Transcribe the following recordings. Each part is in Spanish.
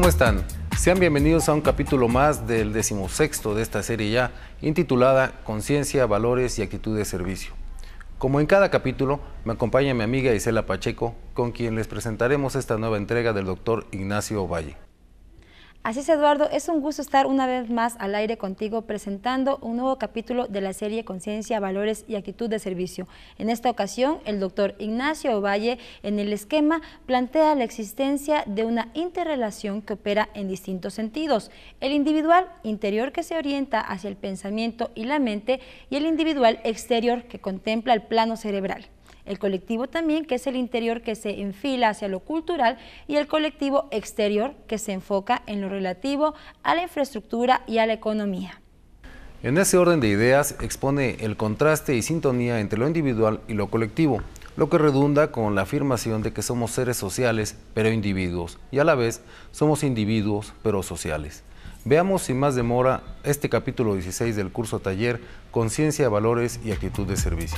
¿Cómo están? Sean bienvenidos a un capítulo más del 16º de esta serie ya, intitulada Conciencia, Valores y Actitud de Servicio. Como en cada capítulo, me acompaña mi amiga Isela Pacheco, con quien les presentaremos esta nueva entrega del Dr. Ignacio Valle. Así es, Eduardo, es un gusto estar una vez más al aire contigo presentando un nuevo capítulo de la serie Conciencia, Valores y Actitud de Servicio. En esta ocasión, el doctor Ignacio Valle, en el esquema, plantea la existencia de una interrelación que opera en distintos sentidos: el individual interior, que se orienta hacia el pensamiento y la mente, y el individual exterior, que contempla el plano cerebral. El colectivo también, que es el interior, que se enfila hacia lo cultural, y el colectivo exterior, que se enfoca en lo relativo a la infraestructura y a la economía. En ese orden de ideas expone el contraste y sintonía entre lo individual y lo colectivo, lo que redunda con la afirmación de que somos seres sociales pero individuos, y a la vez somos individuos pero sociales. Veamos sin más demora este capítulo 16 del curso taller Conciencia, Valores y Actitud de Servicio.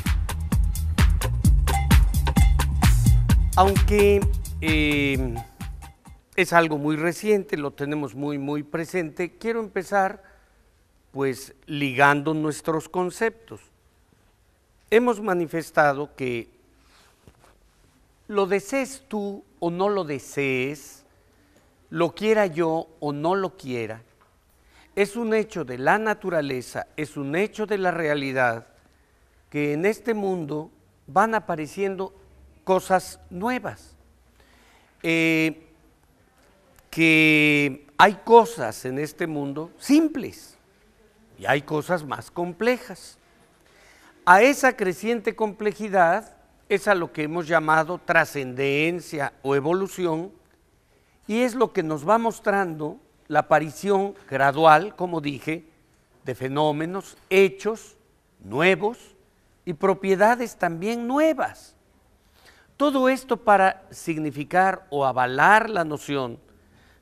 Aunque es algo muy reciente, lo tenemos muy presente, quiero empezar pues ligando nuestros conceptos. Hemos manifestado que lo desees tú o no lo desees, lo quiera yo o no lo quiera, es un hecho de la naturaleza, es un hecho de la realidad, que en este mundo van apareciendo cosas nuevas, que hay cosas en este mundo simples y hay cosas más complejas. A esa creciente complejidad es a lo que hemos llamado trascendencia o evolución, y es lo que nos va mostrando la aparición gradual, como dije, de fenómenos, hechos nuevos y propiedades también nuevas. Todo esto para significar o avalar la noción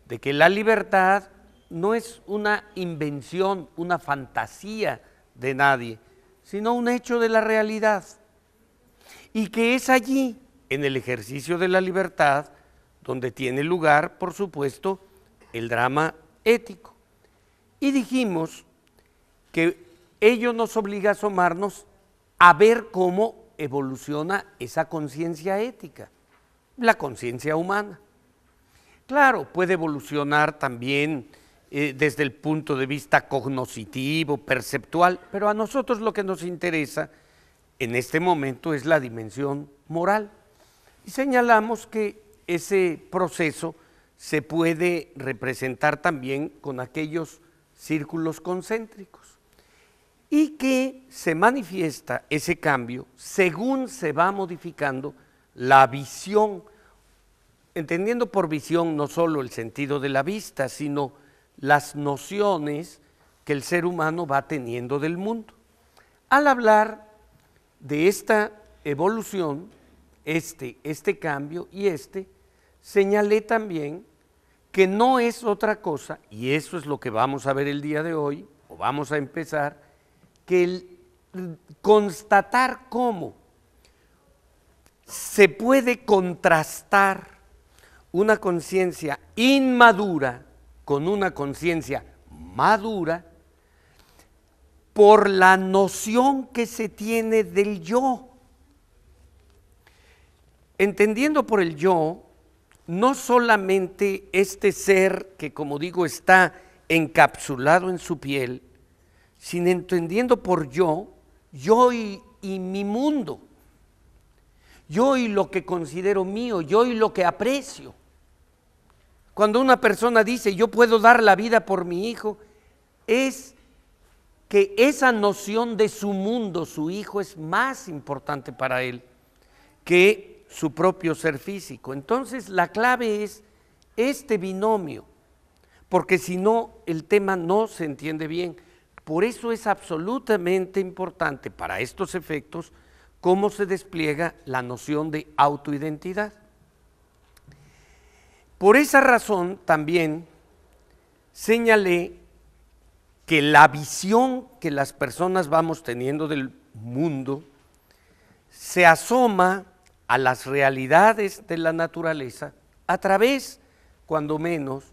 de que la libertad no es una invención, una fantasía de nadie, sino un hecho de la realidad. Y que es allí, en el ejercicio de la libertad, donde tiene lugar, por supuesto, el drama ético. Y dijimos que ello nos obliga a asomarnos a ver cómo evoluciona esa conciencia ética, la conciencia humana. Claro, puede evolucionar también desde el punto de vista cognoscitivo, perceptual, pero a nosotros lo que nos interesa en este momento es la dimensión moral. Y señalamos que ese proceso se puede representar también con aquellos círculos concéntricos, y que se manifiesta ese cambio según se va modificando la visión, entendiendo por visión no solo el sentido de la vista, sino las nociones que el ser humano va teniendo del mundo. Al hablar de esta evolución, este cambio señalé también que no es otra cosa, y eso es lo que vamos a ver el día de hoy, o vamos a empezar, que el constatar cómo se puede contrastar una conciencia inmadura con una conciencia madura por la noción que se tiene del yo. Entendiendo por el yo, no solamente este ser que, como digo, está encapsulado en su piel, sino entendiendo por yo y mi mundo, yo y lo que considero mío, yo y lo que aprecio. Cuando una persona dice yo puedo dar la vida por mi hijo, es que esa noción de su mundo, su hijo, es más importante para él que su propio ser físico. Entonces la clave es este binomio, porque si no el tema no se entiende bien. Por eso es absolutamente importante para estos efectos cómo se despliega la noción de autoidentidad. Por esa razón también señalé que la visión que las personas vamos teniendo del mundo se asoma a las realidades de la naturaleza a través, cuando menos,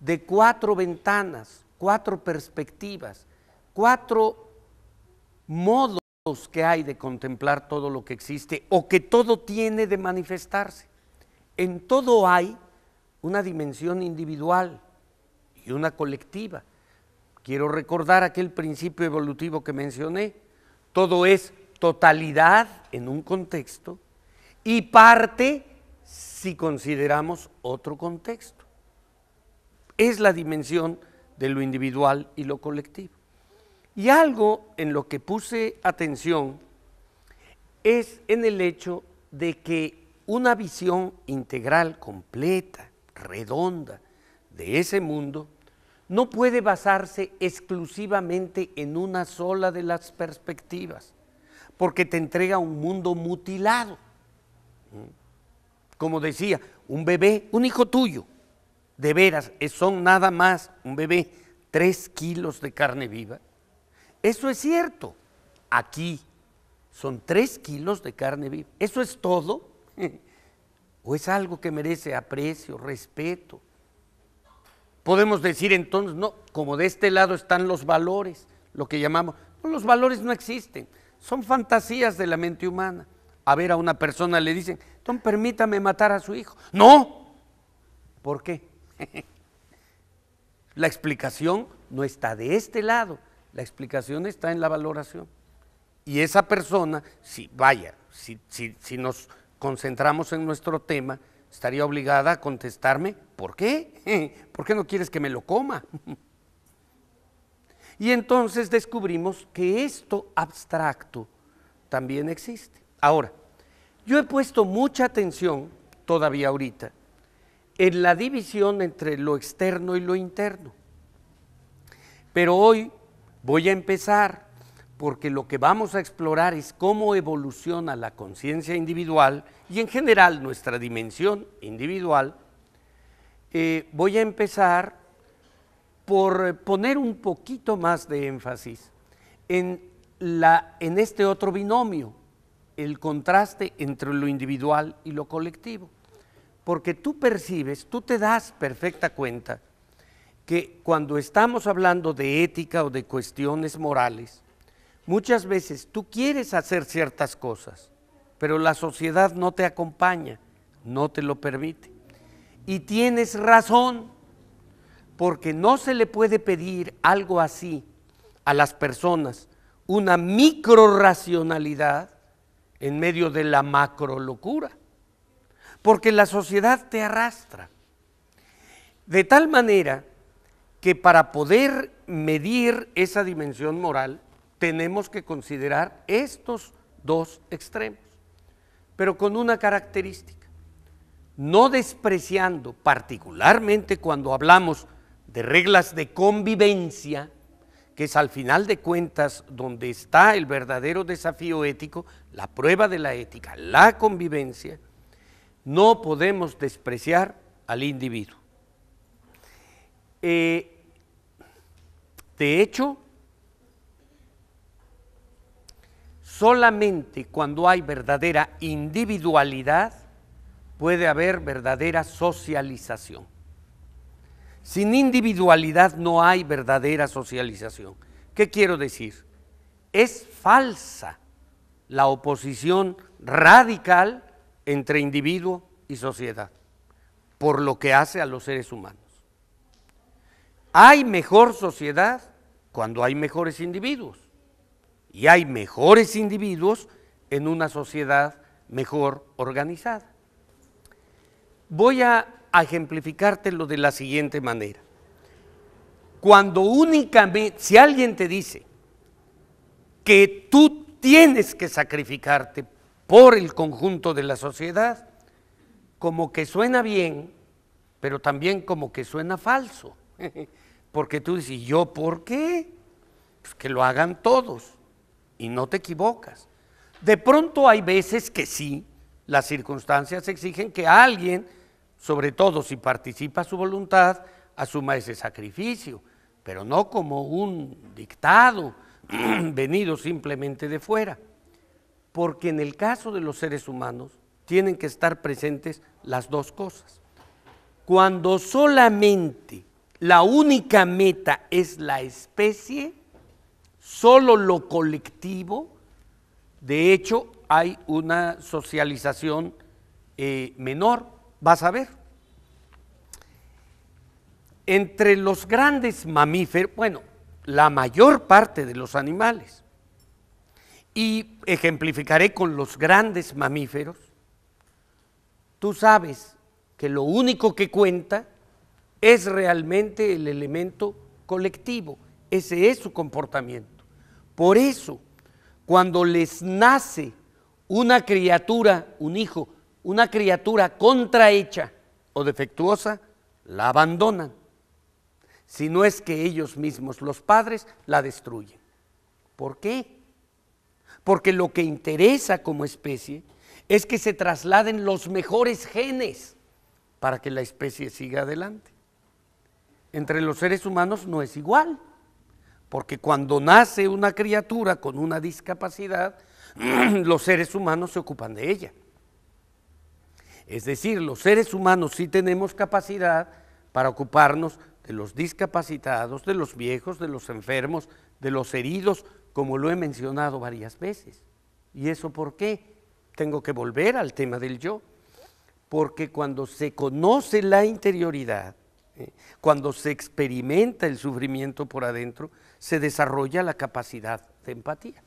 de 4 ventanas, 4 perspectivas, 4 modos que hay de contemplar todo lo que existe o que todo tiene de manifestarse. En todo hay una dimensión individual y una colectiva. Quiero recordar aquel principio evolutivo que mencioné. Todo es totalidad en un contexto y parte si consideramos otro contexto. Es la dimensión de lo individual y lo colectivo. Y algo en lo que puse atención es en el hecho de que una visión integral, completa, redonda de ese mundo no puede basarse exclusivamente en una sola de las perspectivas, porque te entrega un mundo mutilado. Como decía, un bebé, un hijo tuyo, de veras, son nada más un bebé, 3 kilos de carne viva. Eso es cierto, aquí son 3 kilos de carne viva. ¿Eso es todo? ¿O es algo que merece aprecio, respeto? Podemos decir entonces, no, como de este lado están los valores, lo que llamamos, no, los valores no existen, son fantasías de la mente humana. A ver, a una persona le dicen, entonces permítame matar a su hijo. No, ¿por qué? La explicación no está de este lado, la explicación está en la valoración. Y esa persona, si nos concentramos en nuestro tema, estaría obligada a contestarme, ¿por qué? ¿Por qué no quieres que me lo coma? Y entonces descubrimos que esto abstracto también existe. Ahora, yo he puesto mucha atención, todavía ahorita, en la división entre lo externo y lo interno. Pero hoy voy a empezar porque lo que vamos a explorar es cómo evoluciona la conciencia individual y en general nuestra dimensión individual. Voy a empezar por poner un poquito más de énfasis en este otro binomio, el contraste entre lo individual y lo colectivo. Porque tú percibes, tú te das perfecta cuenta que cuando estamos hablando de ética o de cuestiones morales, muchas veces tú quieres hacer ciertas cosas, pero la sociedad no te acompaña, no te lo permite. Y tienes razón, porque no se le puede pedir algo así a las personas, una microracionalidad en medio de la macrolocura, porque la sociedad te arrastra. De tal manera que para poder medir esa dimensión moral, tenemos que considerar estos dos extremos, pero con una característica, no despreciando, particularmente cuando hablamos de reglas de convivencia, que es al final de cuentas donde está el verdadero desafío ético, la prueba de la ética, la convivencia. No podemos despreciar al individuo. De hecho, solamente cuando hay verdadera individualidad puede haber verdadera socialización. Sin individualidad no hay verdadera socialización. ¿Qué quiero decir? Es falsa la oposición radical entre individuo y sociedad, por lo que hace a los seres humanos. Hay mejor sociedad cuando hay mejores individuos, y hay mejores individuos en una sociedad mejor organizada. Voy a ejemplificártelo de la siguiente manera. Cuando únicamente, si alguien te dice que tú tienes que sacrificarte por el conjunto de la sociedad, como que suena bien, pero también como que suena falso. Porque tú dices, ¿y yo por qué? Pues que lo hagan todos y no te equivocas. De pronto hay veces que sí, las circunstancias exigen que alguien, sobre todo si participa su voluntad, asuma ese sacrificio, pero no como un dictado venido simplemente de fuera. Porque en el caso de los seres humanos tienen que estar presentes las dos cosas. Cuando solamente la única meta es la especie, solo lo colectivo. De hecho, hay una socialización menor, vas a ver. Entre los grandes mamíferos, bueno, la mayor parte de los animales, y ejemplificaré con los grandes mamíferos, tú sabes que lo único que cuenta es realmente el elemento colectivo, ese es su comportamiento. Por eso, cuando les nace una criatura, un hijo, una criatura contrahecha o defectuosa, la abandonan. Si no es que ellos mismos, los padres, la destruyen. ¿Por qué? Porque lo que interesa como especie es que se trasladen los mejores genes para que la especie siga adelante. Entre los seres humanos no es igual, porque cuando nace una criatura con una discapacidad, los seres humanos se ocupan de ella. Es decir, los seres humanos sí tenemos capacidad para ocuparnos de los discapacitados, de los viejos, de los enfermos, de los heridos, como lo he mencionado varias veces. ¿Y eso por qué? Tengo que volver al tema del yo, porque cuando se conoce la interioridad, cuando se experimenta el sufrimiento por adentro, se desarrolla la capacidad de empatía.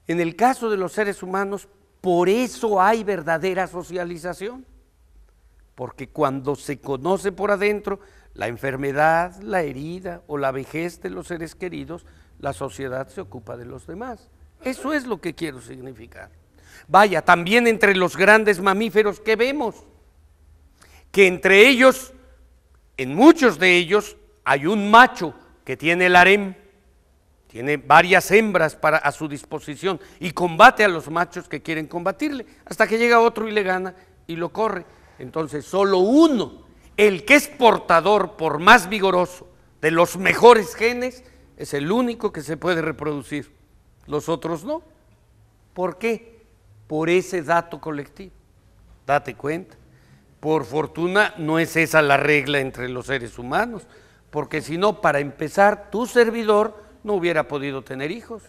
En el caso de los seres humanos, por eso hay verdadera socialización, porque cuando se conoce por adentro la enfermedad, la herida o la vejez de los seres queridos, la sociedad se ocupa de los demás. Eso es lo que quiero significar. Vaya, también entre los grandes mamíferos que vemos, que entre ellos, en muchos de ellos, hay un macho que tiene el harem, tiene varias hembras a su disposición y combate a los machos que quieren combatirle, hasta que llega otro y le gana y lo corre. Entonces solo uno, el que es portador por más vigoroso de los mejores genes, es el único que se puede reproducir, los otros no. ¿Por qué? Por ese dato colectivo, date cuenta. Por fortuna no es esa la regla entre los seres humanos, porque si no, para empezar, tu servidor no hubiera podido tener hijos,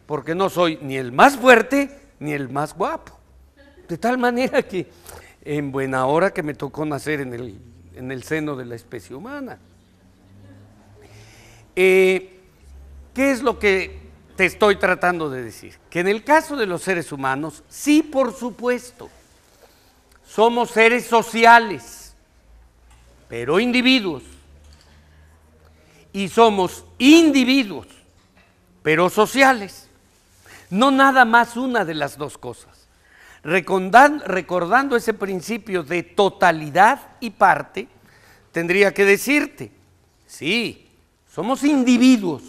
porque no soy ni el más fuerte ni el más guapo. De tal manera que en buena hora que me tocó nacer en el seno de la especie humana. ¿Qué es lo que te estoy tratando de decir? Que en el caso de los seres humanos, sí, por supuesto, somos seres sociales, pero individuos. Y somos individuos, pero sociales. No nada más una de las dos cosas. Recordando ese principio de totalidad y parte, tendría que decirte, sí, somos individuos,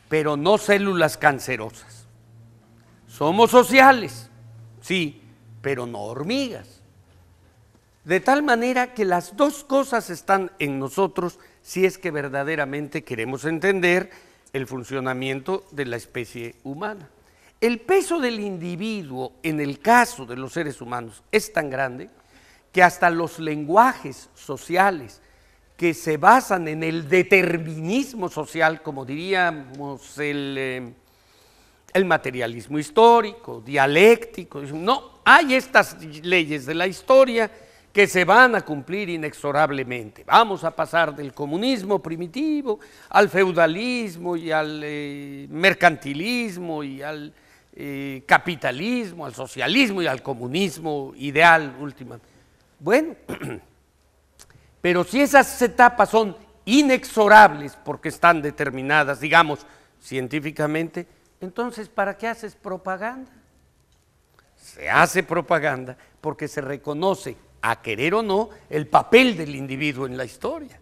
pero no células cancerosas. Somos sociales, sí, pero no hormigas. De tal manera que las dos cosas están en nosotros si es que verdaderamente queremos entender el funcionamiento de la especie humana. El peso del individuo en el caso de los seres humanos es tan grande que hasta los lenguajes sociales que se basan en el determinismo social, como diríamos el materialismo histórico, dialéctico, no, hay estas leyes de la historia que se van a cumplir inexorablemente. Vamos a pasar del comunismo primitivo al feudalismo y al mercantilismo y al capitalismo, al socialismo y al comunismo ideal últimamente. Bueno, pero si esas etapas son inexorables porque están determinadas, digamos, científicamente, entonces ¿para qué haces propaganda? Se hace propaganda porque se reconoce, a querer o no, el papel del individuo en la historia.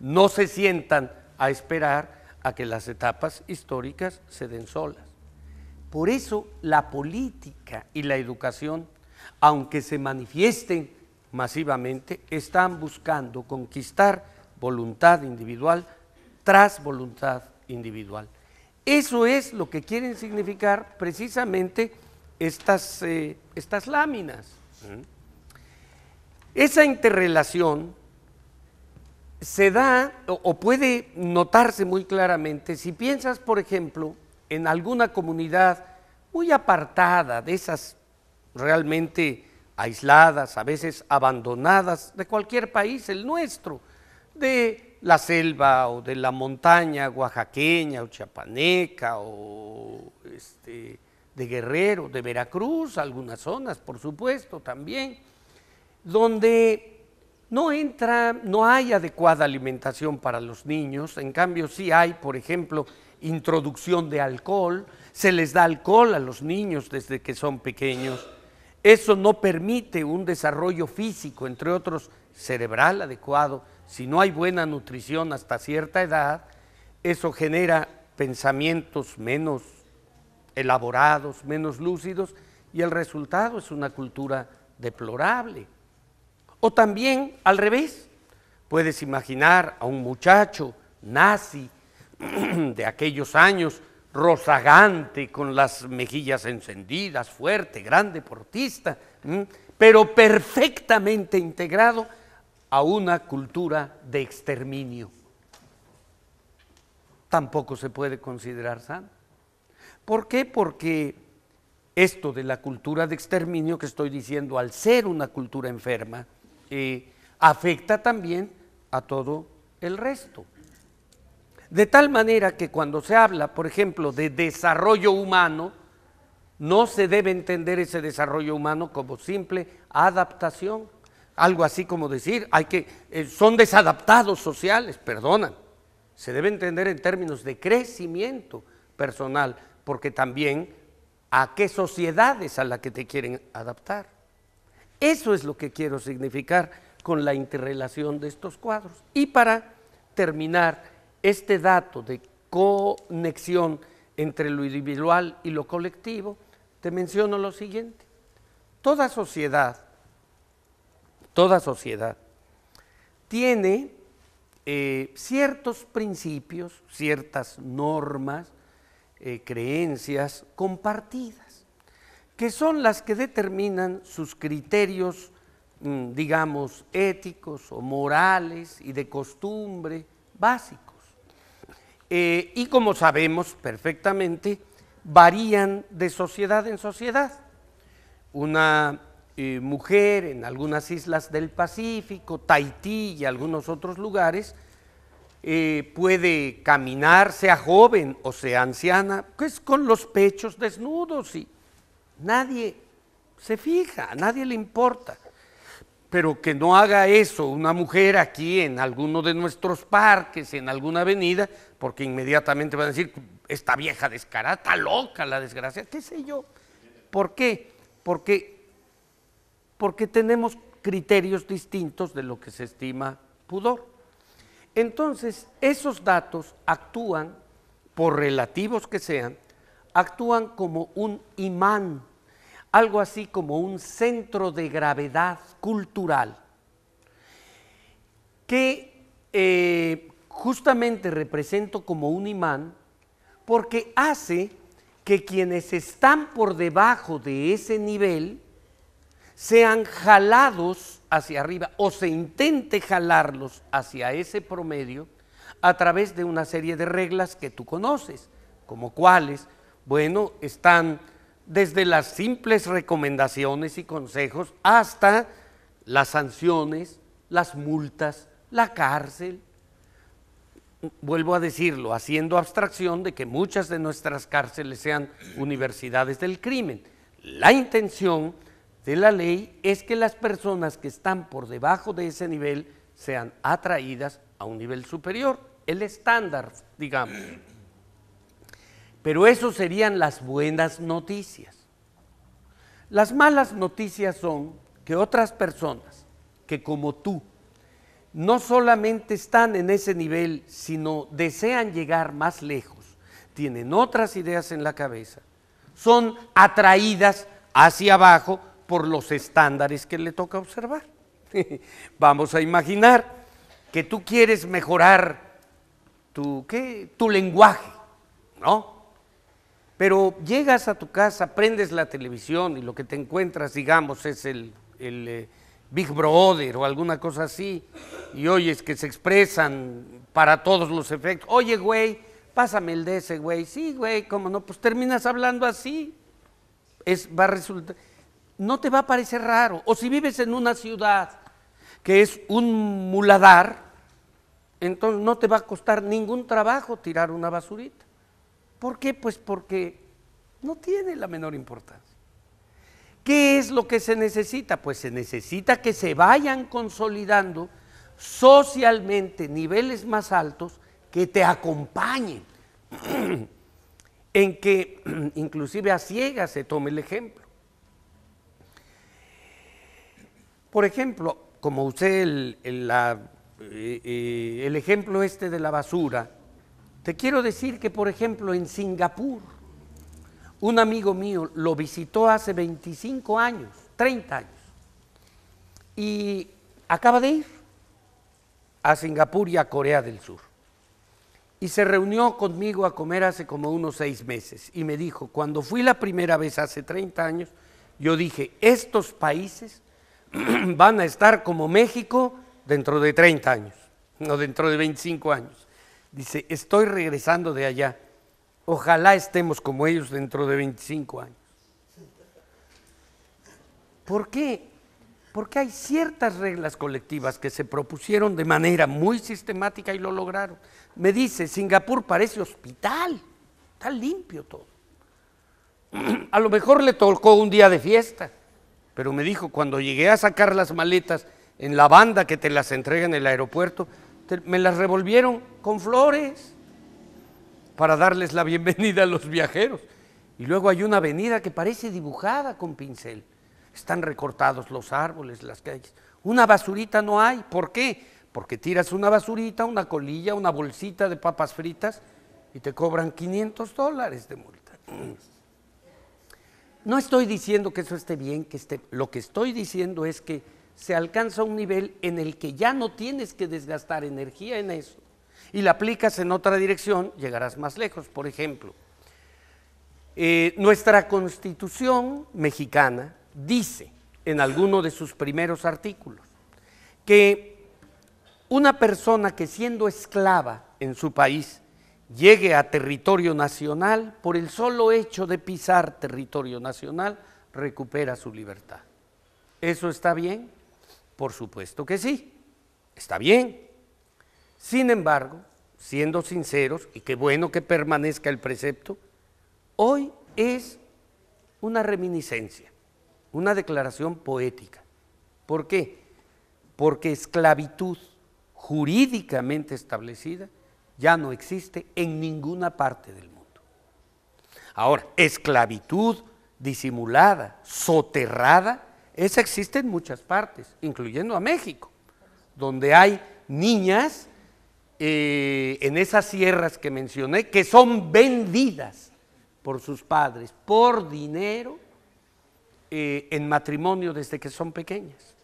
No se sientan a esperar a que las etapas históricas se den solas. Por eso la política y la educación, aunque se manifiesten masivamente, están buscando conquistar voluntad individual tras voluntad individual. Eso es lo que quieren significar precisamente estas láminas. Esa interrelación se da o puede notarse muy claramente si piensas, por ejemplo, en alguna comunidad muy apartada, de esas realmente aisladas, a veces abandonadas, de cualquier país, el nuestro, de la selva o de la montaña oaxaqueña o chiapaneca o de Guerrero, de Veracruz, algunas zonas, por supuesto, también, donde no hay adecuada alimentación para los niños, en cambio sí hay, por ejemplo, introducción de alcohol, se les da alcohol a los niños desde que son pequeños. Eso no permite un desarrollo físico, entre otros cerebral adecuado. Si no hay buena nutrición hasta cierta edad, eso genera pensamientos menos elaborados, menos lúcidos, y el resultado es una cultura deplorable. O también al revés, puedes imaginar a un muchacho nazi de aquellos años, rozagante, con las mejillas encendidas, fuerte, gran deportista, pero perfectamente integrado a una cultura de exterminio. Tampoco se puede considerar sano. ¿Por qué? Porque esto de la cultura de exterminio que estoy diciendo, al ser una cultura enferma, afecta también a todo el resto. De tal manera que cuando se habla, por ejemplo, de desarrollo humano, no se debe entender ese desarrollo humano como simple adaptación. Algo así como decir, son desadaptados sociales, perdonan. Se debe entender en términos de crecimiento personal, porque también a qué sociedades a la que te quieren adaptar. Eso es lo que quiero significar con la interrelación de estos cuadros. Y para terminar, este dato de conexión entre lo individual y lo colectivo, te menciono lo siguiente. Toda sociedad tiene ciertos principios, ciertas normas, creencias compartidas, que son las que determinan sus criterios, digamos, éticos o morales y de costumbre básicos. Y como sabemos perfectamente, varían de sociedad en sociedad. Una mujer en algunas islas del Pacífico, Tahití y algunos otros lugares, puede caminar, sea joven o sea anciana, pues con los pechos desnudos y nadie se fija, a nadie le importa. Pero que no haga eso una mujer aquí en alguno de nuestros parques, en alguna avenida, porque inmediatamente van a decir, esta vieja descarada, está loca la desgracia, qué sé yo. ¿Por qué? Porque tenemos criterios distintos de lo que se estima pudor. Entonces, esos datos actúan, por relativos que sean, actúan como un imán, algo así como un centro de gravedad cultural, que justamente represento como un imán porque hace que quienes están por debajo de ese nivel sean jalados hacia arriba o se intente jalarlos hacia ese promedio a través de una serie de reglas que tú conoces, como cuáles, bueno, están desde las simples recomendaciones y consejos hasta las sanciones, las multas, la cárcel. Vuelvo a decirlo, haciendo abstracción de que muchas de nuestras cárceles sean universidades del crimen. La intención de la ley es que las personas que están por debajo de ese nivel sean atraídas a un nivel superior, el estándar, digamos. Pero eso serían las buenas noticias. Las malas noticias son que otras personas que como tú no solamente están en ese nivel, sino desean llegar más lejos, tienen otras ideas en la cabeza, son atraídas hacia abajo por los estándares que le toca observar. Vamos a imaginar que tú quieres mejorar tu lenguaje, ¿no? Pero llegas a tu casa, prendes la televisión y lo que te encuentras, digamos, es el Big Brother o alguna cosa así, y oyes que se expresan para todos los efectos. Oye, güey, pásame el de ese, güey. Sí, güey, cómo no, pues terminas hablando así. Va a resultar, no te va a parecer raro. O si vives en una ciudad que es un muladar, entonces no te va a costar ningún trabajo tirar una basurita. ¿Por qué? Pues porque no tiene la menor importancia. ¿Qué es lo que se necesita? Pues se necesita que se vayan consolidando socialmente niveles más altos que te acompañen, en que inclusive a ciegas se tome el ejemplo. Por ejemplo, como usé el ejemplo este de la basura, te quiero decir que, por ejemplo, en Singapur, un amigo mío lo visitó hace 25 años, 30 años, y acaba de ir a Singapur y a Corea del Sur. Y se reunió conmigo a comer hace como unos 6 meses y me dijo, cuando fui la primera vez hace 30 años, yo dije, estos países van a estar como México dentro de 30 años, no dentro de 25 años. Dice, estoy regresando de allá. Ojalá estemos como ellos dentro de 25 años. ¿Por qué? Porque hay ciertas reglas colectivas que se propusieron de manera muy sistemática y lo lograron. Me dice, Singapur parece hospital, está limpio todo. A lo mejor le tocó un día de fiesta, pero me dijo, cuando llegué a sacar las maletas en la banda que te las entrega en el aeropuerto, me las revolvieron con flores para darles la bienvenida a los viajeros. Y luego hay una avenida que parece dibujada con pincel. Están recortados los árboles, las calles. Una basurita no hay. ¿Por qué? Porque tiras una basurita, una colilla, una bolsita de papas fritas y te cobran $500 de multa. No estoy diciendo que eso esté bien, lo que estoy diciendo es que se alcanza un nivel en el que ya no tienes que desgastar energía en eso y la aplicas en otra dirección, llegarás más lejos. Por ejemplo, nuestra Constitución mexicana dice en alguno de sus primeros artículos que una persona que siendo esclava en su país llegue a territorio nacional, por el solo hecho de pisar territorio nacional, recupera su libertad. ¿Eso está bien? Por supuesto que sí, está bien. Sin embargo, siendo sinceros, y qué bueno que permanezca el precepto, hoy es una reminiscencia, una declaración poética. ¿Por qué? Porque esclavitud jurídicamente establecida ya no existe en ninguna parte del mundo. Ahora, esclavitud disimulada, soterrada, esa existe en muchas partes, incluyendo a México, donde hay niñas en esas sierras que mencioné que son vendidas por sus padres por dinero en matrimonio desde que son pequeñas,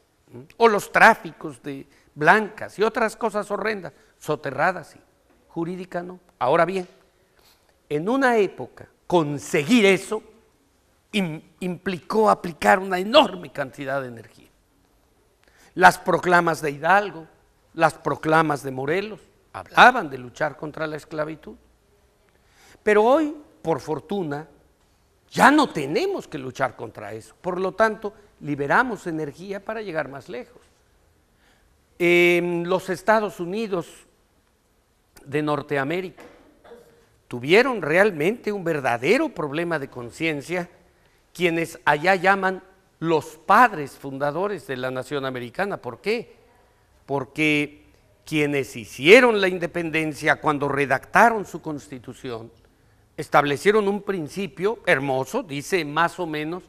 o los tráficos de blancas y otras cosas horrendas, soterradas sí, jurídica no. Ahora bien, en una época conseguir eso implicó aplicar una enorme cantidad de energía. Las proclamas de Hidalgo, las proclamas de Morelos, hablaban de luchar contra la esclavitud. Pero hoy, por fortuna, ya no tenemos que luchar contra eso. Por lo tanto, liberamos energía para llegar más lejos. Los Estados Unidos de Norteamérica tuvieron realmente un verdadero problema de conciencia, quienes allá llaman los padres fundadores de la nación americana. ¿Por qué? Porque quienes hicieron la independencia cuando redactaron su constitución, establecieron un principio hermoso, dice más o menos,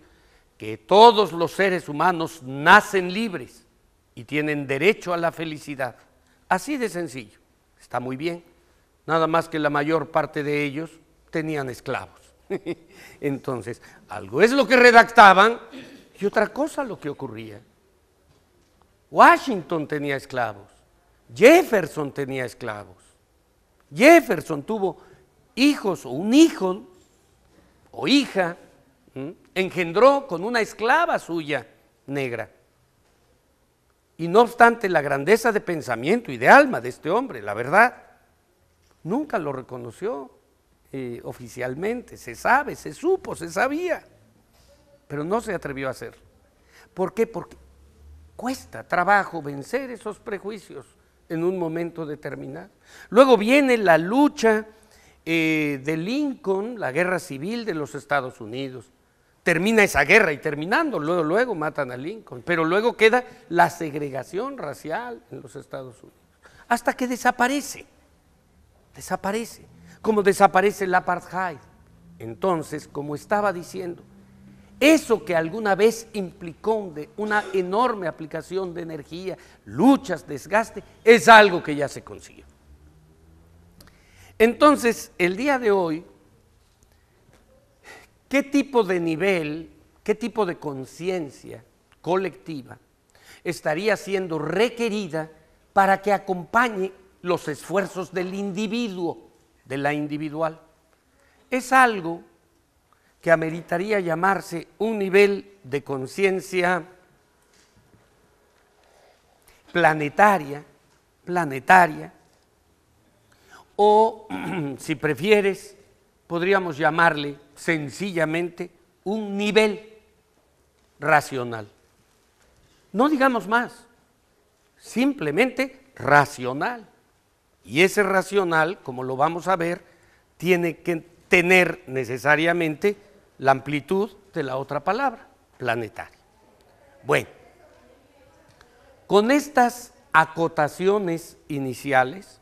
que todos los seres humanos nacen libres y tienen derecho a la felicidad. Así de sencillo, está muy bien, nada más que la mayor parte de ellos tenían esclavos. Entonces, algo es lo que redactaban y otra cosa lo que ocurría. Washington tenía esclavos, Jefferson tenía esclavos, Jefferson tuvo hijos o un hijo o hija, engendró con una esclava suya negra. Y no obstante la grandeza de pensamiento y de alma de este hombre, la verdad, nunca lo reconoció oficialmente. Se sabe, se supo, se sabía, pero no se atrevió a hacerlo. ¿Por qué? Porque cuesta trabajo vencer esos prejuicios en un momento determinado. Luego viene la lucha de Lincoln, la guerra civil de los Estados Unidos. Termina esa guerra y terminando, luego matan a Lincoln, pero luego queda la segregación racial en los Estados Unidos, hasta que desaparece, como desaparece el apartheid. Entonces, como estaba diciendo, eso que alguna vez implicó una enorme aplicación de energía, luchas, desgaste, es algo que ya se consiguió. Entonces, el día de hoy, ¿qué tipo de nivel, qué tipo de conciencia colectiva estaría siendo requerida para que acompañe los esfuerzos del individuo, de la individual? Es algo que ameritaría llamarse un nivel de conciencia planetaria, o, si prefieres, podríamos llamarle sencillamente un nivel racional. No digamos más, simplemente racional. Y ese racional, como lo vamos a ver, tiene que tener necesariamente la amplitud de la otra palabra, planetaria. Bueno, con estas acotaciones iniciales,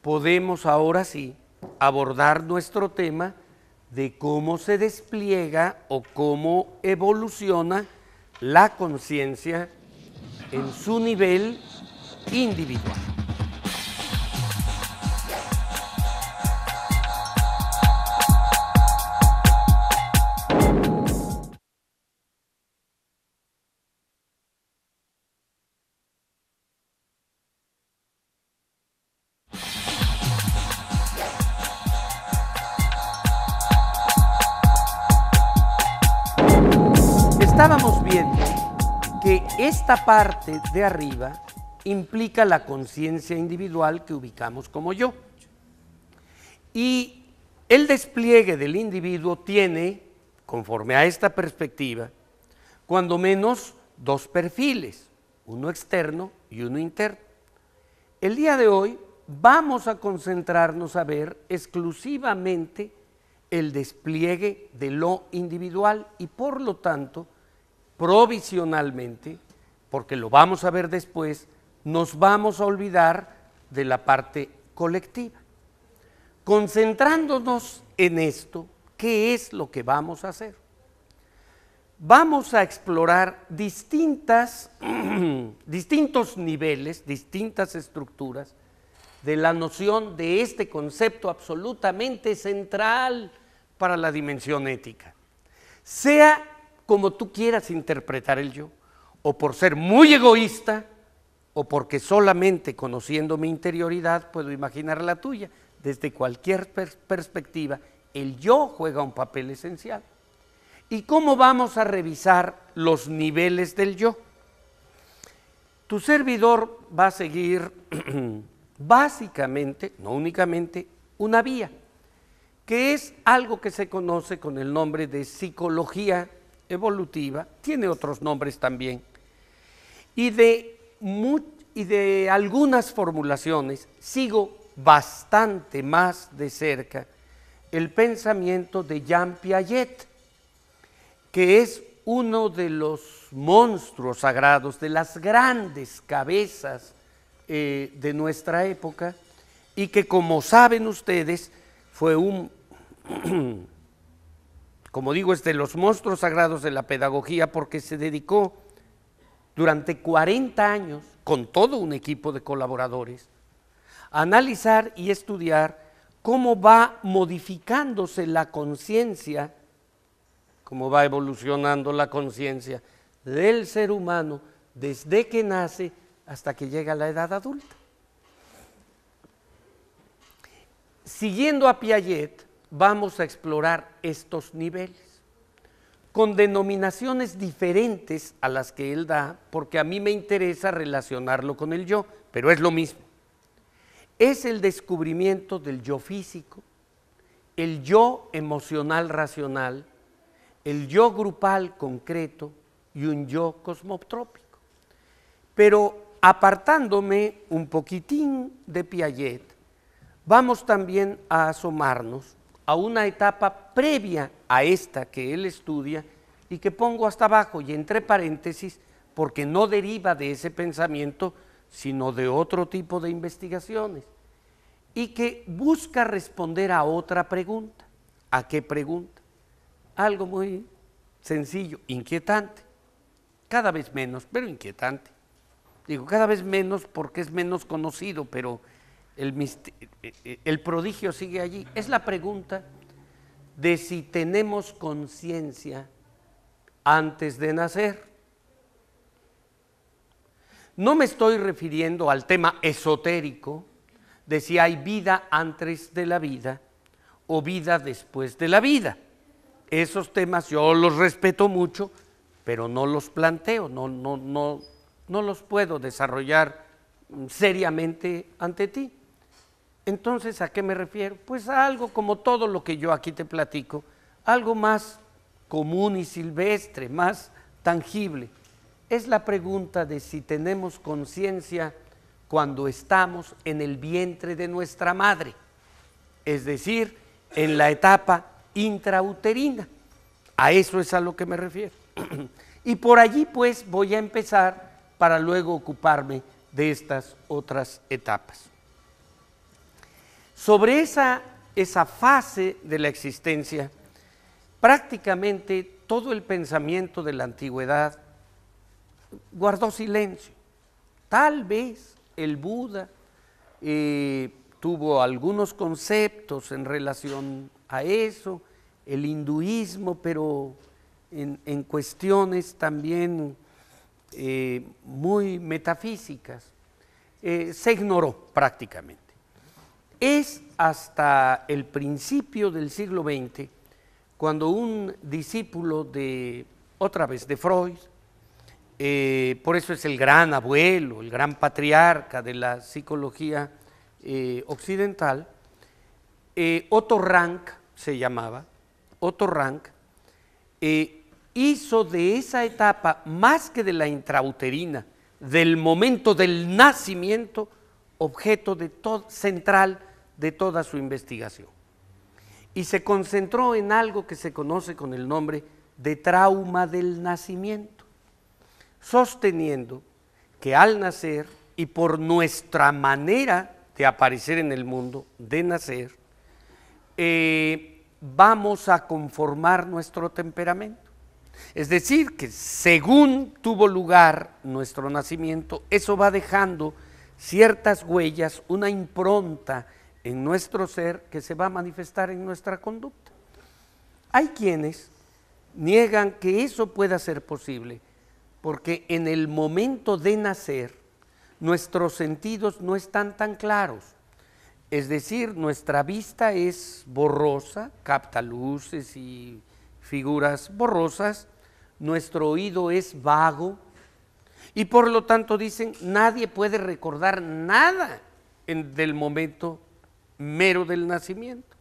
podemos ahora sí abordar nuestro tema de cómo se despliega o cómo evoluciona la conciencia en su nivel individual. Estábamos viendo que esta parte de arriba implica la conciencia individual que ubicamos como yo. Y el despliegue del individuo tiene, conforme a esta perspectiva, cuando menos dos perfiles, uno externo y uno interno. El día de hoy vamos a concentrarnos a ver exclusivamente el despliegue de lo individual y por lo tanto, provisionalmente, porque lo vamos a ver después, nos vamos a olvidar de la parte colectiva. Concentrándonos en esto, ¿qué es lo que vamos a hacer? Vamos a explorar distintos niveles, distintas estructuras de la noción de este concepto absolutamente central para la dimensión ética. Sea como tú quieras interpretar el yo, o por ser muy egoísta, o porque solamente conociendo mi interioridad puedo imaginar la tuya. Desde cualquier perspectiva, el yo juega un papel esencial. ¿Y cómo vamos a revisar los niveles del yo? Tu servidor va a seguir básicamente, no únicamente, una vía, que es algo que se conoce con el nombre de psicología evolutiva, tiene otros nombres también, y de algunas formulaciones sigo bastante más de cerca el pensamiento de Jean Piaget, que es uno de los monstruos sagrados, de las grandes cabezas de nuestra época, y que, como saben ustedes, fue como digo, es de los monstruos sagrados de la pedagogía, porque se dedicó durante 40 años, con todo un equipo de colaboradores, a analizar y estudiar cómo va modificándose la conciencia, cómo va evolucionando la conciencia del ser humano desde que nace hasta que llega a la edad adulta. Siguiendo a Piaget, vamos a explorar estos niveles. con denominaciones diferentes a las que él da, porque a mí me interesa relacionarlo con el yo, pero es lo mismo. Es el descubrimiento del yo físico, el yo emocional racional, el yo grupal concreto y un yo cosmotrópico. Pero apartándome un poquitín de Piaget, vamos también a asomarnos a una etapa previa a esta que él estudia y que pongo hasta abajo y entre paréntesis porque no deriva de ese pensamiento, sino de otro tipo de investigaciones, y que busca responder a otra pregunta. ¿A qué pregunta? Algo muy sencillo, inquietante, cada vez menos, pero inquietante. Digo, cada vez menos porque es menos conocido, pero el prodigio sigue allí. Es la pregunta de si tenemos conciencia antes de nacer. No me estoy refiriendo al tema esotérico de si hay vida antes de la vida o vida después de la vida. Esos temas yo los respeto mucho, pero no los planteo, no los puedo desarrollar seriamente ante ti. Entonces, ¿a qué me refiero? Pues a algo como todo lo que yo aquí te platico, algo más común y silvestre, más tangible. Es la pregunta de si tenemos conciencia cuando estamos en el vientre de nuestra madre, es decir, en la etapa intrauterina. A eso es a lo que me refiero. Y por allí pues voy a empezar para luego ocuparme de estas otras etapas. Sobre esa fase de la existencia, prácticamente todo el pensamiento de la antigüedad guardó silencio. Tal vez el Buda tuvo algunos conceptos en relación a eso, el hinduismo, pero en cuestiones también muy metafísicas, se ignoró prácticamente. Es hasta el principio del siglo XX cuando un discípulo otra vez de Freud, por eso es el gran abuelo, el gran patriarca de la psicología occidental, Otto Rank se llamaba, Otto Rank, hizo de esa etapa, más que de la intrauterina, del momento del nacimiento, objeto central de toda su investigación. Y se concentró en algo que se conoce con el nombre de trauma del nacimiento, sosteniendo que al nacer y por nuestra manera de aparecer en el mundo, de nacer, vamos a conformar nuestro temperamento. Es decir, que según tuvo lugar nuestro nacimiento, eso va dejando ciertas huellas, una impronta en nuestro ser que se va a manifestar en nuestra conducta. Hay quienes niegan que eso pueda ser posible, porque en el momento de nacer, nuestros sentidos no están tan claros. Es decir, nuestra vista es borrosa, capta luces y figuras borrosas, nuestro oído es vago y por lo tanto dicen, nadie puede recordar nada del momento mero del nacimiento.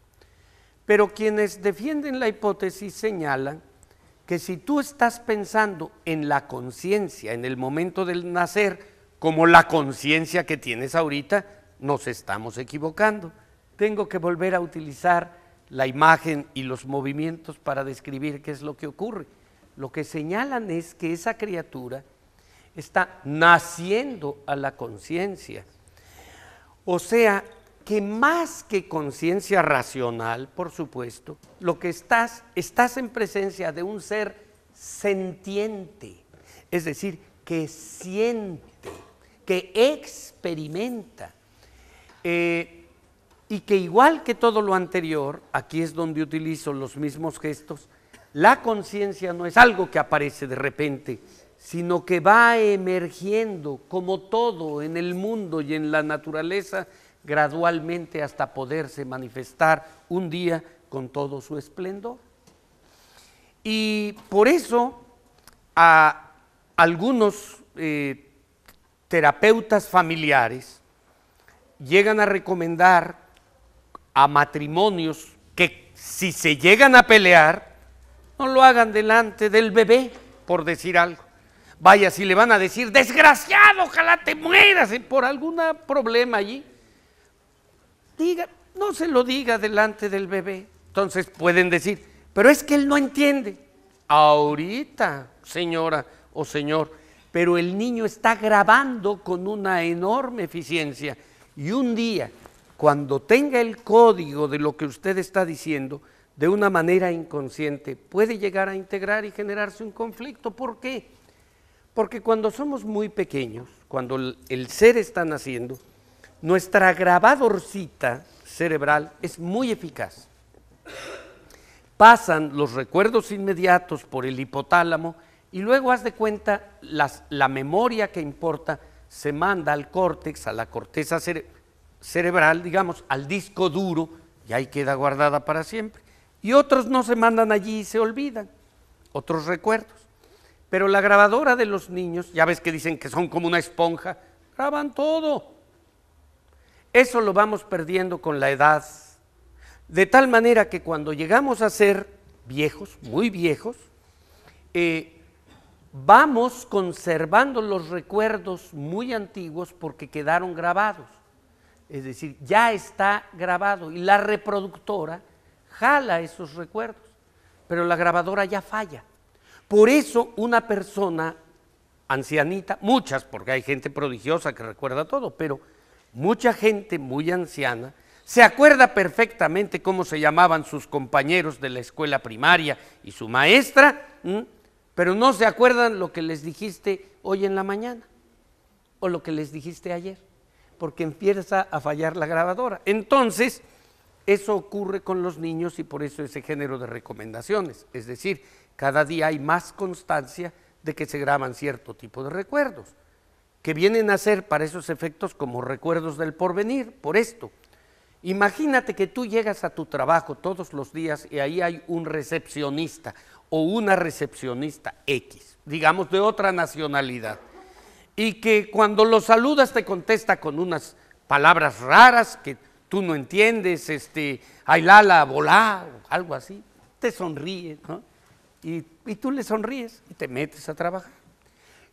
Pero quienes defienden la hipótesis señalan que si tú estás pensando en la conciencia, en el momento del nacer, como la conciencia que tienes ahorita, nos estamos equivocando. Tengo que volver a utilizar la imagen y los movimientos para describir qué es lo que ocurre. Lo que señalan es que esa criatura está naciendo a la conciencia. O sea, que más que conciencia racional, por supuesto, lo que estás en presencia de un ser sentiente, es decir, que siente, que experimenta, y que igual que todo lo anterior, aquí es donde utilizo los mismos gestos, la conciencia no es algo que aparece de repente, sino que va emergiendo como todo en el mundo y en la naturaleza, gradualmente hasta poderse manifestar un día con todo su esplendor. Y por eso a algunos terapeutas familiares llegan a recomendar a matrimonios que si se llegan a pelear, no lo hagan delante del bebé, por decir algo. Vaya, si le van a decir, desgraciado, ojalá te mueras por algún problema allí, no se lo diga delante del bebé. Entonces pueden decir, pero es que él no entiende. Ahorita, señora o señor, pero el niño está grabando con una enorme eficiencia y un día, cuando tenga el código de lo que usted está diciendo, de una manera inconsciente, puede llegar a integrar y generarse un conflicto. ¿Por qué? Porque cuando somos muy pequeños, cuando el ser está naciendo, nuestra grabadorcita cerebral es muy eficaz. Pasan los recuerdos inmediatos por el hipotálamo y luego, haz de cuenta, la memoria que importa se manda al córtex, a la corteza cerebral, digamos, al disco duro, y ahí queda guardada para siempre. Y otros no se mandan allí y se olvidan, otros recuerdos. Pero la grabadora de los niños, ya ves que dicen que son como una esponja, graban todo. Eso lo vamos perdiendo con la edad, de tal manera que cuando llegamos a ser viejos, muy viejos, vamos conservando los recuerdos muy antiguos porque quedaron grabados. Es decir, ya está grabado y la reproductora jala esos recuerdos, pero la grabadora ya falla. Por eso una persona ancianita, muchas, porque hay gente prodigiosa que recuerda todo, pero mucha gente muy anciana se acuerda perfectamente cómo se llamaban sus compañeros de la escuela primaria y su maestra, pero no se acuerdan lo que les dijiste hoy en la mañana o lo que les dijiste ayer, porque empieza a fallar la grabadora. Entonces, eso ocurre con los niños y por eso ese género de recomendaciones, es decir, cada día hay más constancia de que se graban cierto tipo de recuerdos, que vienen a ser para esos efectos como recuerdos del porvenir. Por esto, imagínate que tú llegas a tu trabajo todos los días y ahí hay un recepcionista o una recepcionista X, digamos de otra nacionalidad, y que cuando lo saludas te contesta con unas palabras raras que tú no entiendes, ay lala, volá, o algo así, te sonríe, ¿no? Y tú le sonríes y te metes a trabajar.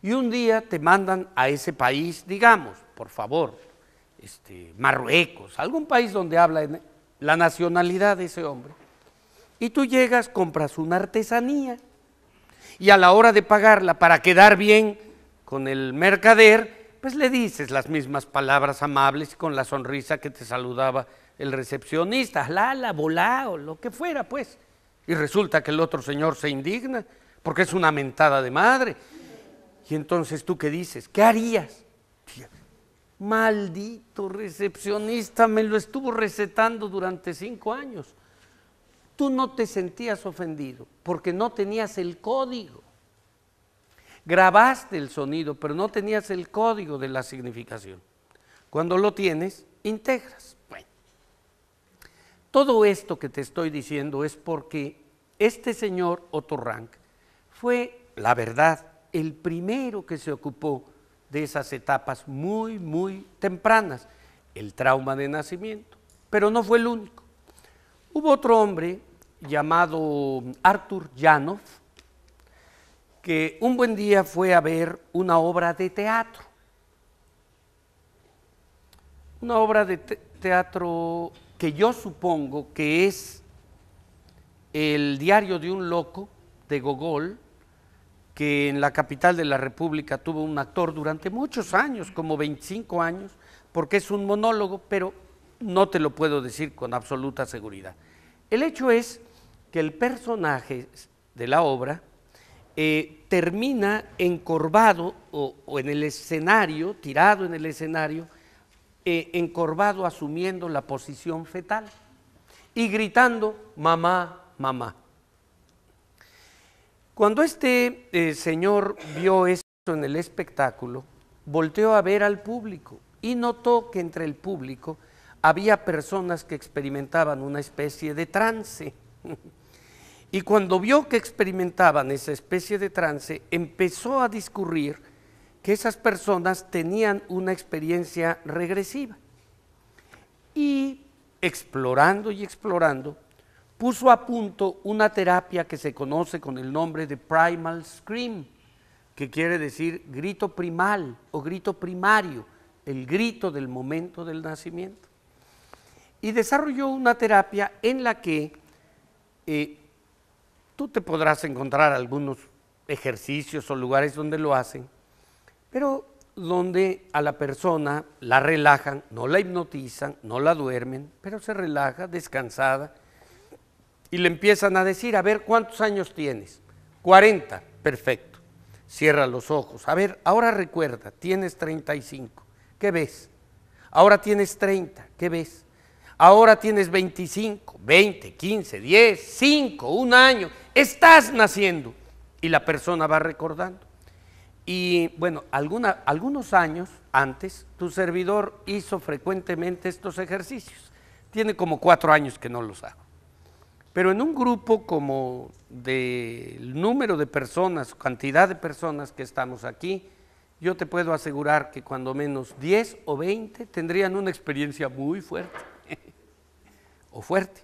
Y un día te mandan a ese país, digamos, por favor, Marruecos, algún país donde habla la nacionalidad de ese hombre. Y tú llegas, compras una artesanía y a la hora de pagarla, para quedar bien con el mercader, pues le dices las mismas palabras amables y con la sonrisa que te saludaba el recepcionista, lala, volá o lo que fuera, pues. Y resulta que el otro señor se indigna porque es una mentada de madre. Y entonces, ¿tú qué dices? ¿Qué harías? Maldito recepcionista, me lo estuvo recetando durante 5 años. Tú no te sentías ofendido porque no tenías el código. Grabaste el sonido, pero no tenías el código de la significación. Cuando lo tienes, integras. Bueno, todo esto que te estoy diciendo es porque este señor Otto Rank fue, la verdad, el primero que se ocupó de esas etapas muy, muy tempranas, el trauma de nacimiento, pero no fue el único. Hubo otro hombre llamado Arthur Janov, que un buen día fue a ver una obra de teatro. Una obra de teatro que yo supongo que es El diario de un loco, de Gogol, que en la capital de la República tuvo un actor durante muchos años, como 25 años, porque es un monólogo, pero no te lo puedo decir con absoluta seguridad. El hecho es que el personaje de la obra termina encorvado o en el escenario, tirado en el escenario, encorvado asumiendo la posición fetal y gritando, mamá, mamá. Cuando este señor vio esto en el espectáculo, volteó a ver al público y notó que entre el público había personas que experimentaban una especie de trance. Y cuando vio que experimentaban esa especie de trance, empezó a discurrir que esas personas tenían una experiencia regresiva. Y explorando y explorando, puso a punto una terapia que se conoce con el nombre de Primal Scream, que quiere decir grito primal o grito primario, el grito del momento del nacimiento. Y desarrolló una terapia en la que tú te podrás encontrar algunos ejercicios o lugares donde lo hacen, pero donde a la persona la relajan, no la hipnotizan, no la duermen, pero se relaja, descansada, y le empiezan a decir, a ver, ¿cuántos años tienes? 40, perfecto. Cierra los ojos. A ver, ahora recuerda, tienes 35, ¿qué ves? Ahora tienes 30, ¿qué ves? Ahora tienes 25, 20, 15, 10, 5, un año, estás naciendo. Y la persona va recordando. Y bueno, algunos años antes, tu servidor hizo frecuentemente estos ejercicios. Tiene como 4 años que no los hago. Pero en un grupo como del número de personas, cantidad de personas que estamos aquí, yo te puedo asegurar que cuando menos 10 o 20 tendrían una experiencia muy fuerte. O fuerte.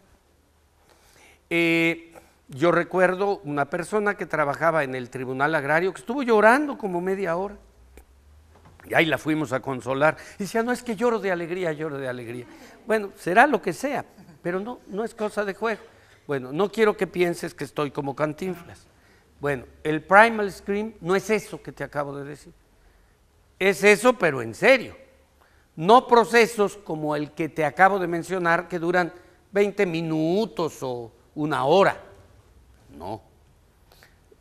Yo recuerdo una persona que trabajaba en el Tribunal Agrario que estuvo llorando como media hora. Y ahí la fuimos a consolar. Y decía, no, es que lloro de alegría, lloro de alegría. Bueno, será lo que sea, pero no es cosa de juego. Bueno, no quiero que pienses que estoy como Cantinflas. Bueno, el Primal Scream no es eso que te acabo de decir. Es eso, pero en serio. No procesos como el que te acabo de mencionar que duran 20 minutos o una hora. No.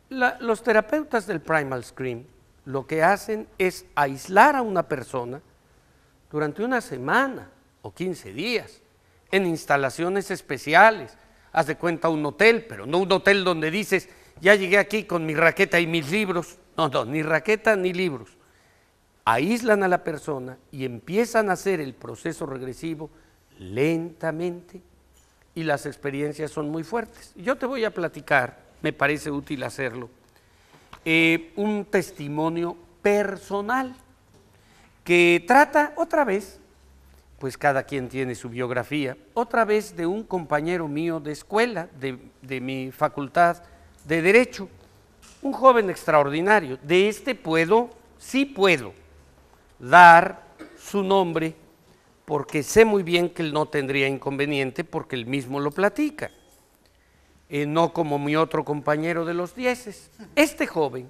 Los terapeutas del Primal Scream lo que hacen es aislar a una persona durante una semana o 15 días en instalaciones especiales. Haz de cuenta un hotel, pero no un hotel donde dices, ya llegué aquí con mi raqueta y mis libros. No, ni raqueta ni libros. Aíslan a la persona y empiezan a hacer el proceso regresivo lentamente y las experiencias son muy fuertes. Yo te voy a platicar, me parece útil hacerlo, un testimonio personal que trata otra vez, pues cada quien tiene su biografía, otra vez de un compañero mío de escuela, de mi facultad de Derecho, un joven extraordinario. De este sí puedo dar su nombre, porque sé muy bien que él no tendría inconveniente porque él mismo lo platica, no como mi otro compañero de los 10. Este joven,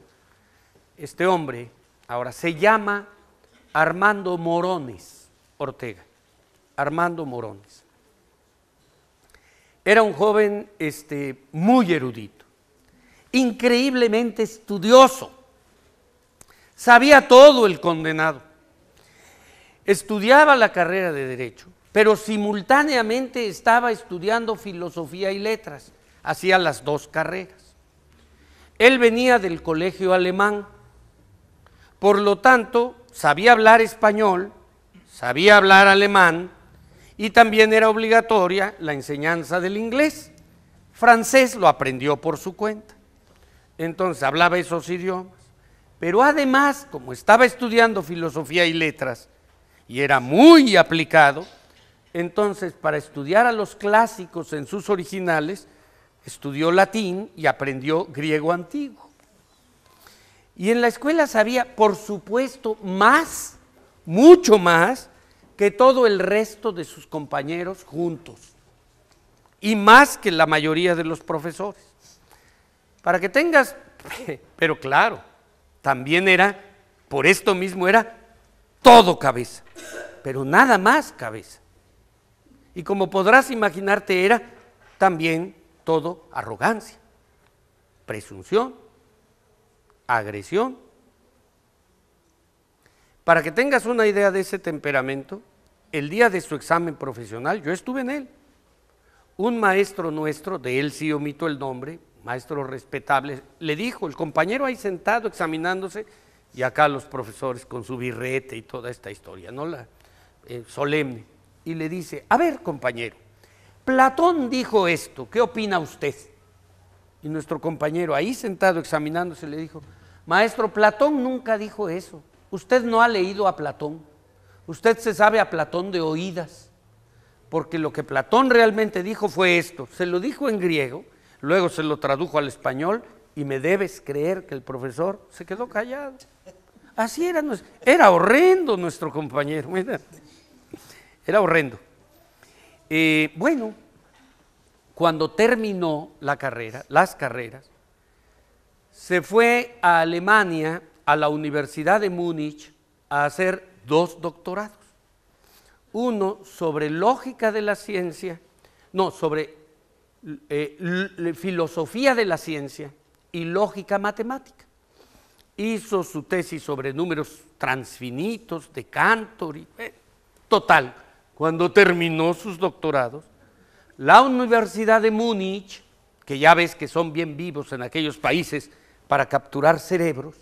este hombre, ahora se llama Armando Morones Ortega. Armando Morones. Era un joven muy erudito, increíblemente estudioso, sabía todo el condenado. Estudiaba la carrera de Derecho, pero simultáneamente estaba estudiando Filosofía y Letras, hacía las 2 carreras. Él venía del colegio alemán, por lo tanto, sabía hablar español, sabía hablar alemán, y también era obligatoria la enseñanza del inglés. Francés lo aprendió por su cuenta, entonces hablaba esos idiomas, pero además, como estaba estudiando Filosofía y Letras, y era muy aplicado, entonces para estudiar a los clásicos en sus originales, estudió latín y aprendió griego antiguo. Y en la escuela sabía, por supuesto, más, mucho más, que todo el resto de sus compañeros juntos, y más que la mayoría de los profesores. Para que tengas, pero claro, también era, por esto mismo era todo cabeza, pero nada más cabeza. Y como podrás imaginarte, era también todo arrogancia, presunción, agresión. Para que tengas una idea de ese temperamento, el día de su examen profesional, yo estuve en él. Un maestro nuestro, de él sí omito el nombre, maestro respetable, le dijo, el compañero ahí sentado examinándose, y acá los profesores con su birrete y toda esta historia, ¿no? Solemne. Y le dice, a ver, compañero, Platón dijo esto, ¿qué opina usted? Y nuestro compañero ahí sentado examinándose le dijo, maestro, Platón nunca dijo eso. Usted no ha leído a Platón. Usted se sabe a Platón de oídas. Porque lo que Platón realmente dijo fue esto. Se lo dijo en griego, luego se lo tradujo al español y me debes creer que el profesor se quedó callado. Así era horrendo nuestro compañero. Era horrendo. Bueno, cuando terminó las carreras, se fue a Alemania, a la Universidad de Múnich, a hacer 2 doctorados. Uno sobre lógica de la ciencia, sobre filosofía de la ciencia y lógica matemática. Hizo su tesis sobre números transfinitos de Cantor. Total, cuando terminó sus doctorados, la Universidad de Múnich, que ya ves que son bien vivos en aquellos países para capturar cerebros,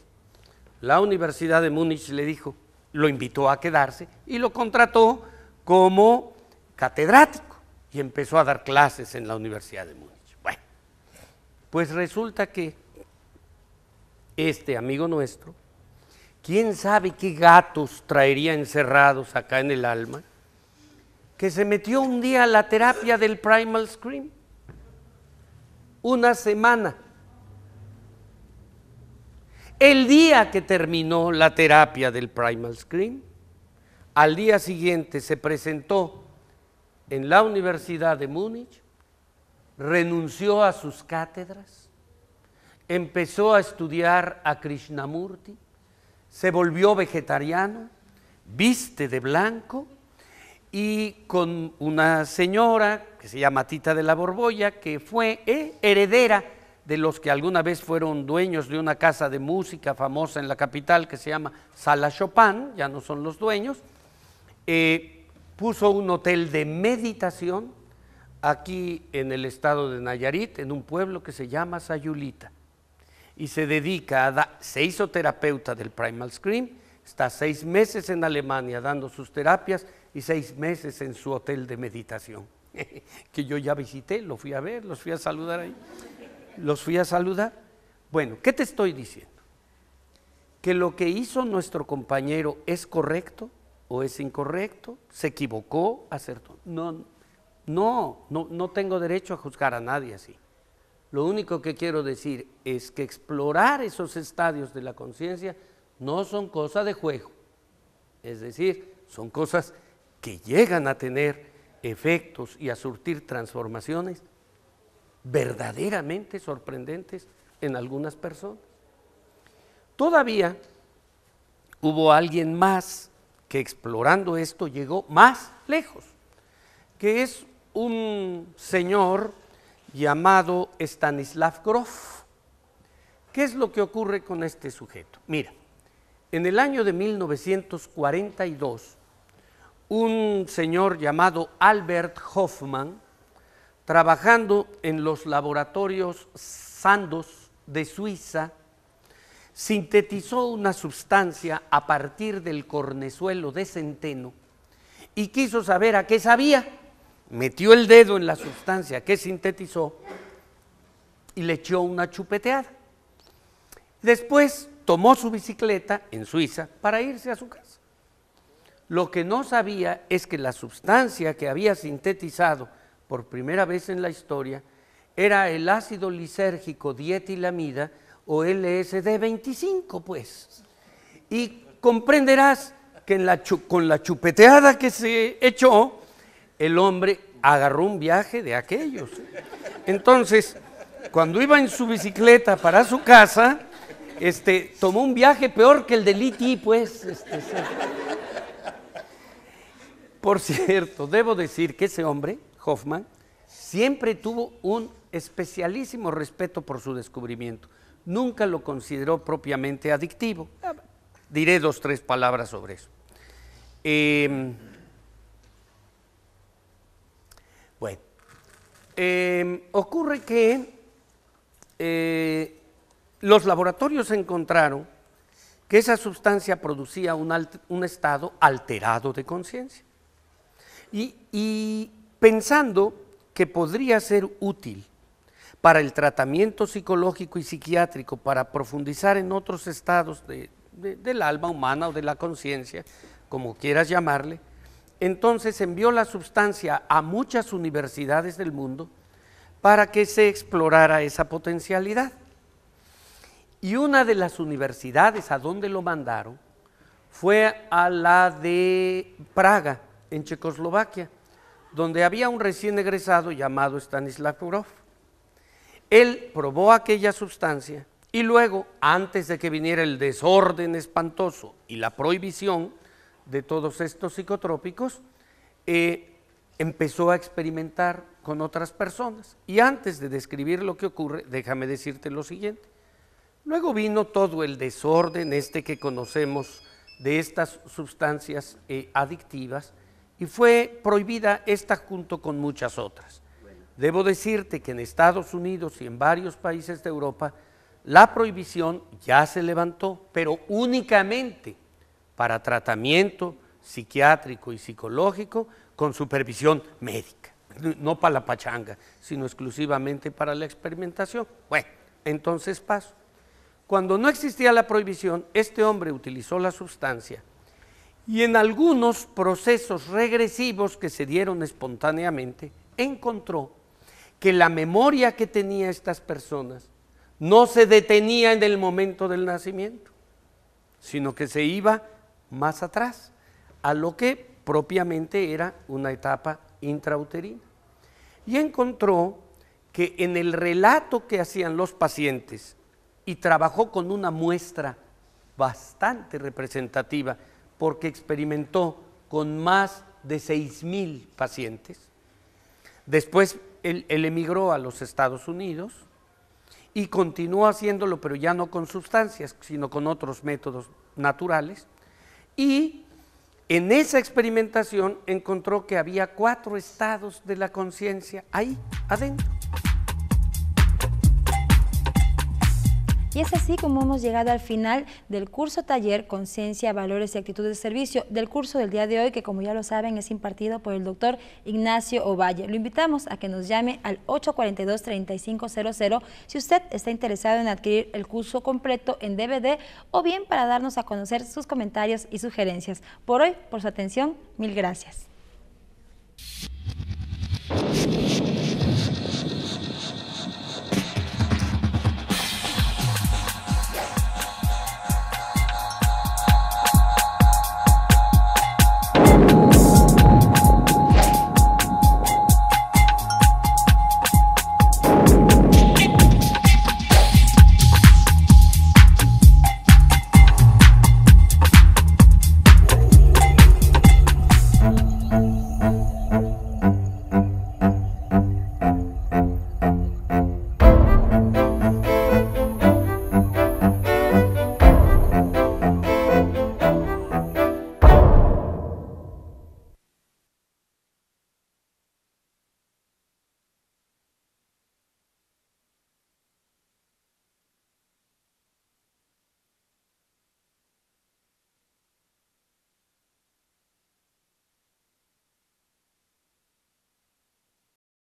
la Universidad de Múnich le dijo, lo invitó a quedarse y lo contrató como catedrático y empezó a dar clases en la Universidad de Múnich. Bueno, pues resulta que este amigo nuestro, quién sabe qué gatos traería encerrados acá en el alma, que se metió un día a la terapia del Primal Scream, una semana. El día que terminó la terapia del Primal Scream, al día siguiente se presentó en la Universidad de Múnich, renunció a sus cátedras, empezó a estudiar a Krishnamurti, se volvió vegetariano, viste de blanco y con una señora que se llama Tita de la Borbolla, que fue heredera de los que alguna vez fueron dueños de una casa de música famosa en la capital que se llama Sala Chopin, ya no son los dueños, puso un hotel de meditación aquí en el estado de Nayarit, en un pueblo que se llama Sayulita, y se dedica se hizo terapeuta del Primal Scream, está 6 meses en Alemania dando sus terapias y 6 meses en su hotel de meditación, que yo ya visité, lo fui a ver, los fui a saludar ahí, Bueno, ¿qué te estoy diciendo? ¿Que lo que hizo nuestro compañero es correcto o es incorrecto? ¿Se equivocó? ¿Acertó? No tengo derecho a juzgar a nadie así. Lo único que quiero decir es que explorar esos estadios de la conciencia no son cosa de juego. Es decir, son cosas que llegan a tener efectos y a surtir transformaciones verdaderamente sorprendentes en algunas personas. Todavía hubo alguien más que explorando esto llegó más lejos, que es un señor llamado Stanislav Grof. ¿Qué es lo que ocurre con este sujeto? Mira, en el año de 1942, un señor llamado Albert Hofmann, trabajando en los laboratorios Sandoz de Suiza, sintetizó una sustancia a partir del cornezuelo de centeno y quiso saber a qué sabía. Metió el dedo en la sustancia que sintetizó y le echó una chupeteada. Después tomó su bicicleta en Suiza para irse a su casa. Lo que no sabía es que la sustancia que había sintetizado por primera vez en la historia era el ácido lisérgico dietilamida o LSD-25, pues. Y comprenderás que con la chupeteada que se echó, el hombre agarró un viaje de aquellos. Entonces, cuando iba en su bicicleta para su casa, tomó un viaje peor que el del E.T., pues. Por cierto, debo decir que ese hombre, Hofmann, siempre tuvo un especialísimo respeto por su descubrimiento. Nunca lo consideró propiamente adictivo. Diré 2 o 3 palabras sobre eso. Ocurre que los laboratorios encontraron que esa sustancia producía un estado alterado de conciencia. Y pensando que podría ser útil para el tratamiento psicológico y psiquiátrico, para profundizar en otros estados del alma humana o de la conciencia, como quieras llamarle, entonces envió la sustancia a muchas universidades del mundo para que se explorara esa potencialidad. Y una de las universidades a donde lo mandaron fue a la de Praga, en Checoslovaquia, donde había un recién egresado llamado Stanislav Grof. Él probó aquella sustancia y luego, antes de que viniera el desorden espantoso y la prohibición de todos estos psicotrópicos, empezó a experimentar con otras personas. Y antes de describir lo que ocurre, déjame decirte lo siguiente. Luego vino todo el desorden que conocemos de estas sustancias adictivas y fue prohibida esta junto con muchas otras. Debo decirte que en Estados Unidos y en varios países de Europa la prohibición ya se levantó, pero únicamente para tratamiento psiquiátrico y psicológico con supervisión médica, no para la pachanga, sino exclusivamente para la experimentación. Bueno, entonces paso. Cuando no existía la prohibición, este hombre utilizó la sustancia y en algunos procesos regresivos que se dieron espontáneamente, encontró que la memoria que tenían estas personas no se detenía en el momento del nacimiento, sino que se iba más atrás, a lo que propiamente era una etapa intrauterina. Y encontró que en el relato que hacían los pacientes, y trabajó con una muestra bastante representativa, porque experimentó con más de 6,000 pacientes. Después él emigró a los Estados Unidos y continuó haciéndolo, pero ya no con sustancias, sino con otros métodos naturales. Y en esa experimentación encontró que había 4 estados de la conciencia ahí adentro. Y es así como hemos llegado al final del curso taller Conciencia, Valores y Actitudes de Servicio, del curso del día de hoy, que como ya lo saben es impartido por el doctor Ignacio Ovalle. Lo invitamos a que nos llame al 842-3500 si usted está interesado en adquirir el curso completo en DVD o bien para darnos a conocer sus comentarios y sugerencias. Por hoy, por su atención, mil gracias.